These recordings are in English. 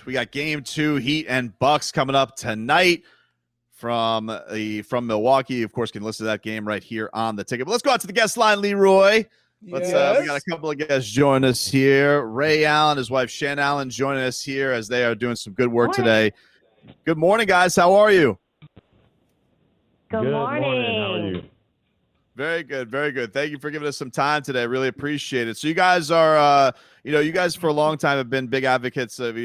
We got game 2, Heat and Bucks coming up tonight from Milwaukee. Of course, you can listen to that game right here on the ticket. But let's go out to the guest line, Leroy. We got a couple of guests joining us here. Ray Allen, his wife Shan Allen, joining us here as they are doing some good work today. Good morning, guys. How are you? Good morning. How are you? Very good, very good. Thank you for giving us some time today. Really appreciate it. So you guys are, you guys for a long time have been big advocates of,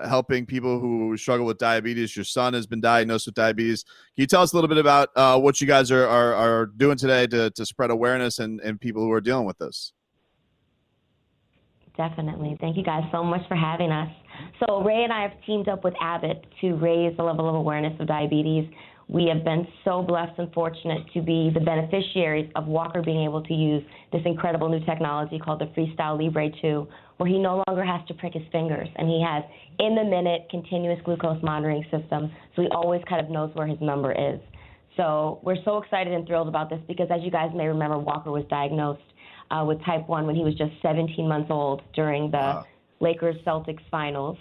helping people who struggle with diabetes. Your son has been diagnosed with diabetes. Can you tell us a little bit about what you guys are doing today to spread awareness and people who are dealing with this? Definitely. Thank you guys so much for having us. So Ray and I have teamed up with Abbott to raise the level of awareness of diabetes. We have been so blessed and fortunate to be the beneficiaries of Walker being able to use this incredible new technology called the Freestyle Libre 2, where he no longer has to prick his fingers, and he has in-the-minute continuous glucose monitoring system, so he always kind of knows where his number is. So we're so excited and thrilled about this because, as you guys may remember, Walker was diagnosed with type 1 when he was just 17 months old during the Lakers-Celtics finals.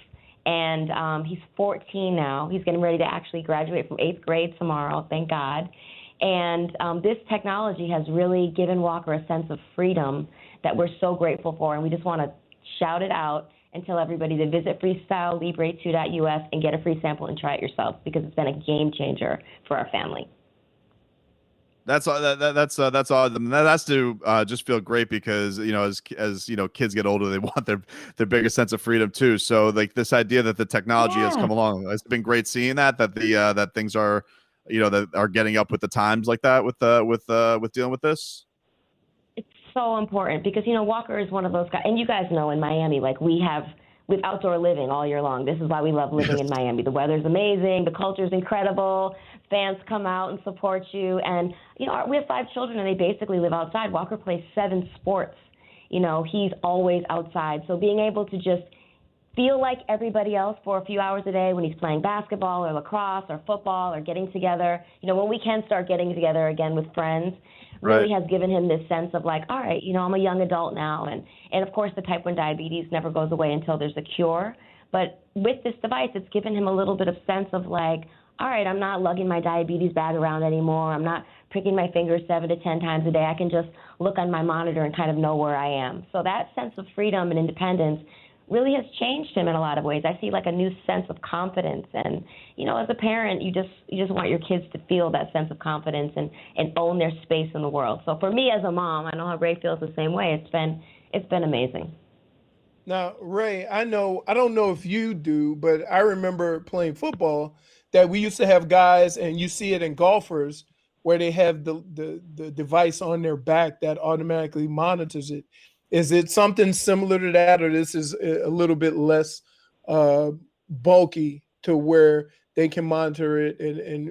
And he's 14 now. He's getting ready to actually graduate from 8th grade tomorrow, thank God. And this technology has really given Walker a sense of freedom that we're so grateful for. And we just want to shout it out and tell everybody to visit freestylelibre2.us and get a free sample and try it yourself, because it's been a game changer for our family. That's all. That's all. That's to just feel great because as kids get older, they want their bigger sense of freedom too. So like this idea that the technology has come along, it's been great seeing that that things are that are getting up with the times like that with dealing with this. It's so important because Walker is one of those guys, and you guys know in Miami, like we have outdoor living all year long. This is why we love living in Miami. The weather's amazing. The culture's incredible. Fans come out and support you. And, we have 5 children, and they basically live outside. Walker plays 7 sports. He's always outside. So being able to just feel like everybody else for a few hours a day when he's playing basketball or lacrosse or football or getting together, when we can start getting together again with friends, really has given him this sense of like, all right, I'm a young adult now. And of course, the type 1 diabetes never goes away until there's a cure. But with this device, it's given him a little bit of sense of like, all right, I'm not lugging my diabetes bag around anymore. I'm not pricking my fingers 7 to 10 times a day. I can just look on my monitor and kind of know where I am. So that sense of freedom and independence really has changed him in a lot of ways. I see like a new sense of confidence. And, as a parent, you just want your kids to feel that sense of confidence and own their space in the world. So for me as a mom, I know how Ray feels the same way. It's been amazing. Now, Ray, I don't know if you do, but I remember playing football that we used to have guys, and you see it in golfers, where they have the device on their back that automatically monitors it. Is it something similar to that, or this is a little bit less bulky to where they can monitor it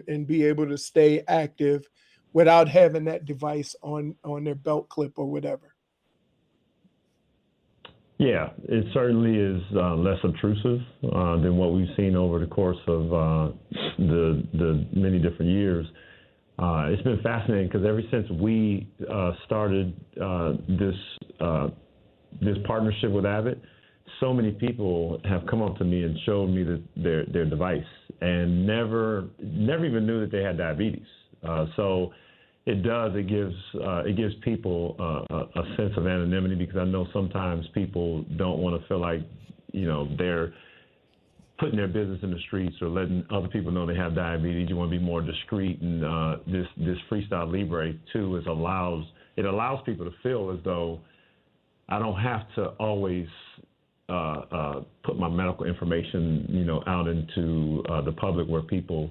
and be able to stay active without having that device on their belt clip or whatever? Yeah, it certainly is less obtrusive than what we've seen over the course of the many different years. It's been fascinating because ever since we started this partnership with Abbott, so many people have come up to me and showed me their device and never even knew that they had diabetes. So it gives people a sense of anonymity, because I know sometimes people don't want to feel like they're putting their business in the streets or letting other people know they have diabetes. You want to be more discreet, and this Freestyle Libre 2 allows people to feel as though I don't have to always put my medical information out into the public where people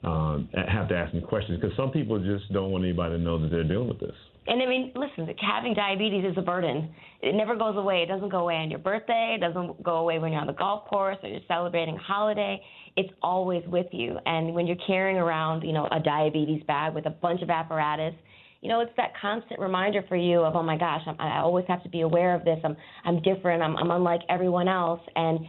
have to ask me questions, because some people just don't want anybody to know that they're dealing with this. And I mean, listen, having diabetes is a burden. It never goes away. It doesn't go away on your birthday. It doesn't go away when you're on the golf course or you're celebrating a holiday. It's always with you. And when you're carrying around, a diabetes bag with a bunch of apparatus, it's that constant reminder for you of, oh my gosh, I always have to be aware of this. I'm different. I'm unlike everyone else. And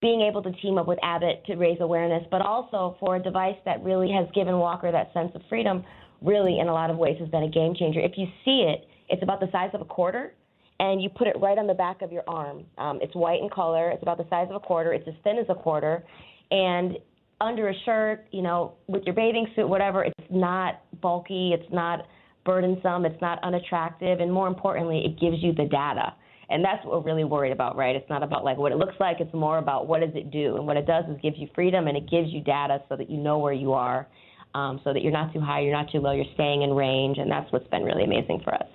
being able to team up with Abbott to raise awareness, but also for a device that really has given Walker that sense of freedom, really in a lot of ways has been a game changer. If you see it, it's about the size of a quarter, and you put it right on the back of your arm. It's white in color. It's about the size of a quarter. It's as thin as a quarter. And under a shirt, with your bathing suit, whatever, it's not bulky. It's not burdensome. It's not unattractive. And more importantly, it gives you the data. And that's what we're really worried about, right? It's not about like what it looks like. It's more about what does it do. And what it does is gives you freedom, and it gives you data so that you know where you are, so that you're not too high, you're not too low, you're staying in range. And that's what's been really amazing for us.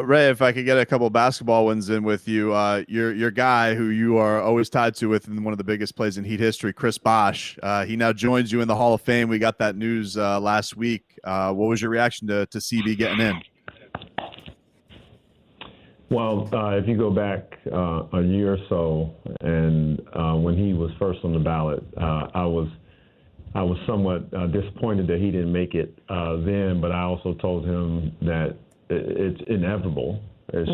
Ray, if I could get a couple basketball wins in with you, your guy who you are always tied to within one of the biggest plays in Heat history, Chris Bosh. He now joins you in the Hall of Fame. We got that news last week. What was your reaction to CB getting in? Well, if you go back a year or so, and when he was first on the ballot, I was somewhat disappointed that he didn't make it then, but I also told him that it's inevitable. It's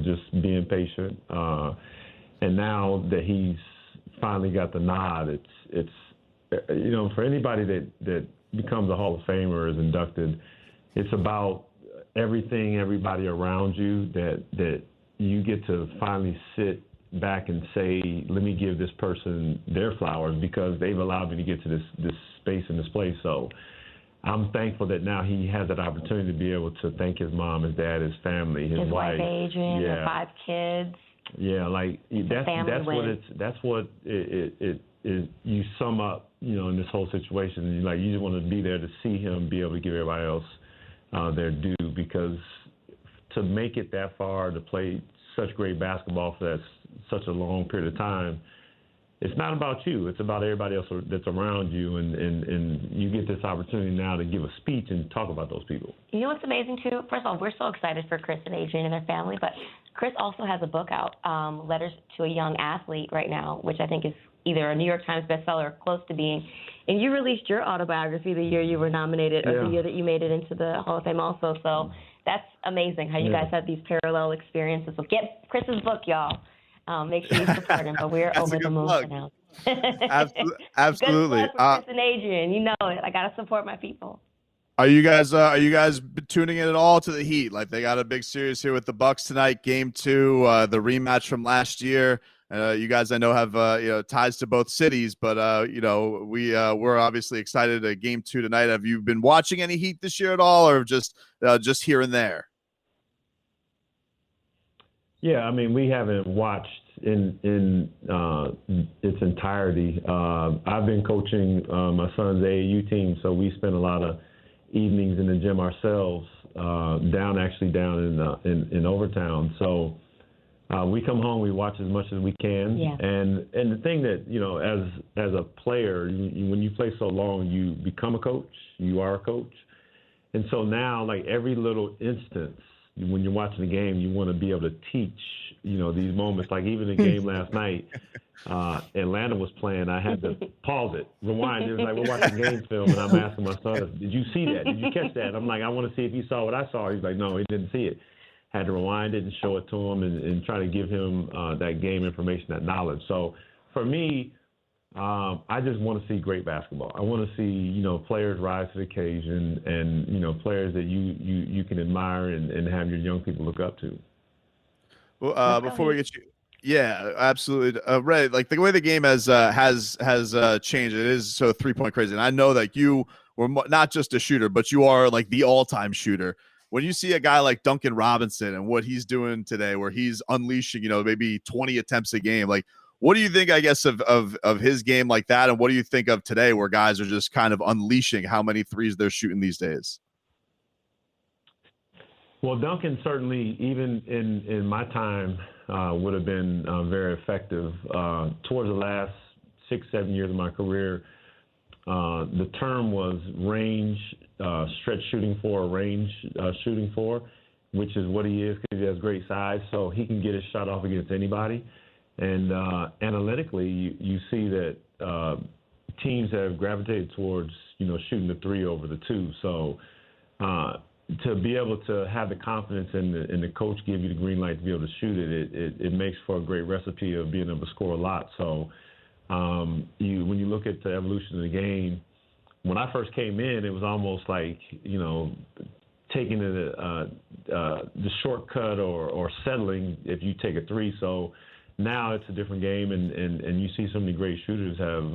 just being patient. And now that he's finally got the nod, it's for anybody that becomes a Hall of Famer, is inducted, it's about everybody around you that you get to finally sit back and say, let me give this person their flowers because they've allowed me to get to this space and this place. So I'm thankful that now he has that opportunity to be able to thank his mom, his dad, his family, his wife, Adrian, the 5 kids. Yeah, like that's what it is. You sum up, in this whole situation. You just want to be there to see him be able to give everybody else their due, because to make it that far, to play such great basketball for such a long period of time, it's not about you. It's about everybody else that's around you, and you get this opportunity now to give a speech and talk about those people. You know what's amazing, too? First of all, we're so excited for Chris and Adrian and their family, but Chris also has a book out, Letters to a Young Athlete, right now, which I think is either a New York Times bestseller or close to being. And you released your autobiography the year you were nominated, or the year that you made it into the Hall of Fame also. So that's amazing how you guys have these parallel experiences. So get Chris's book, y'all. Make sure you support him. But we're over the moon for now. Absolutely. Good luck for Chris and Adrian. You know it. I got to support my people. Are you guys tuning in at all to the Heat? Like, they got a big series here with the Bucks tonight, Game 2, the rematch from last year. You guys, I know, have ties to both cities, but we're obviously excited at Game 2 tonight. Have you been watching any Heat this year at all, or just here and there? Yeah, I mean, we haven't watched in its entirety. I've been coaching my son's AAU team, so we spend a lot of evenings in the gym ourselves, down in Overtown. So we come home, we watch as much as we can. Yeah. And the thing that, as a player, when you play so long, you become a coach. You are a coach. And so now, like, every little instance, when you're watching the game, you want to be able to teach, these moments. Like, even the game last night, Atlanta was playing. I had to pause it, rewind. It was like we're watching game film, and I'm asking my son, did you see that? Did you catch that? I'm like, I want to see if he saw what I saw. He's like, no, he didn't see it. Had to rewind it and show it to him and try to give him that game information, that knowledge. So for me, I just want to see great basketball. I want to see, players rise to the occasion and, players that you can admire and have your young people look up to. Well, before we get you, yeah, absolutely, Ray. Like, the way the game has changed, it is so 3-point crazy. And I know that you were not just a shooter, but you are like the all-time shooter. When you see a guy like Duncan Robinson and what he's doing today, where he's unleashing, maybe 20 attempts a game, like, what do you think, I guess, of his game like that? And what do you think of today, where guys are just kind of unleashing how many threes they're shooting these days? Well, Duncan certainly, even in my time, would have been very effective. Towards the last 6-7 years of my career, the term was range, stretch shooting four, range shooting four, which is what he is, because he has great size, so he can get his shot off against anybody. And analytically, you see that teams have gravitated towards, shooting the 3 over the 2. So to be able to have the confidence and the coach give you the green light to be able to shoot it makes for a great recipe of being able to score a lot. So when you look at the evolution of the game, when I first came in, it was almost like, taking the shortcut or settling if you take a three. So now it's a different game, and you see so many great shooters have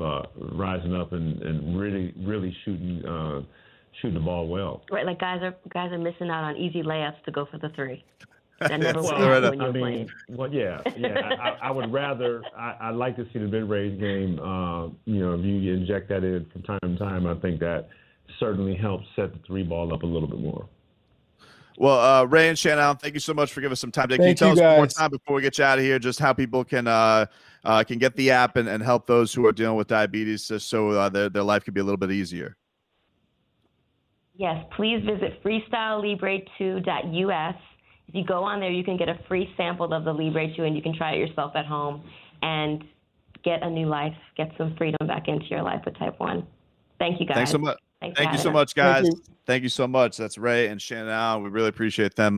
rising up and really shooting the ball well. Right, like guys are missing out on easy layups to go for the three. That never would Well, happen when you're playing. well, yeah. I would rather. I'd like to see the mid-range game. If you inject that in from time to time, I think that certainly helps set the three ball up a little bit more. Well, Ray and Shannon, thank you so much for giving us some time today. Can you Thank tell you, us one more guys. time before we get you out of here, just how people can get the app and help those who are dealing with diabetes, just so their life could be a little bit easier? Yes, please visit freestylelibre2.us. If you go on there, you can get a free sample of the Libre 2, and you can try it yourself at home and get a new life, get some freedom back into your life with type 1. Thank you, guys. Thanks so much. Thanks Thank for you so having us. much, guys. Thank you. Thank you so much. That's Ray and Shannon. We really appreciate them.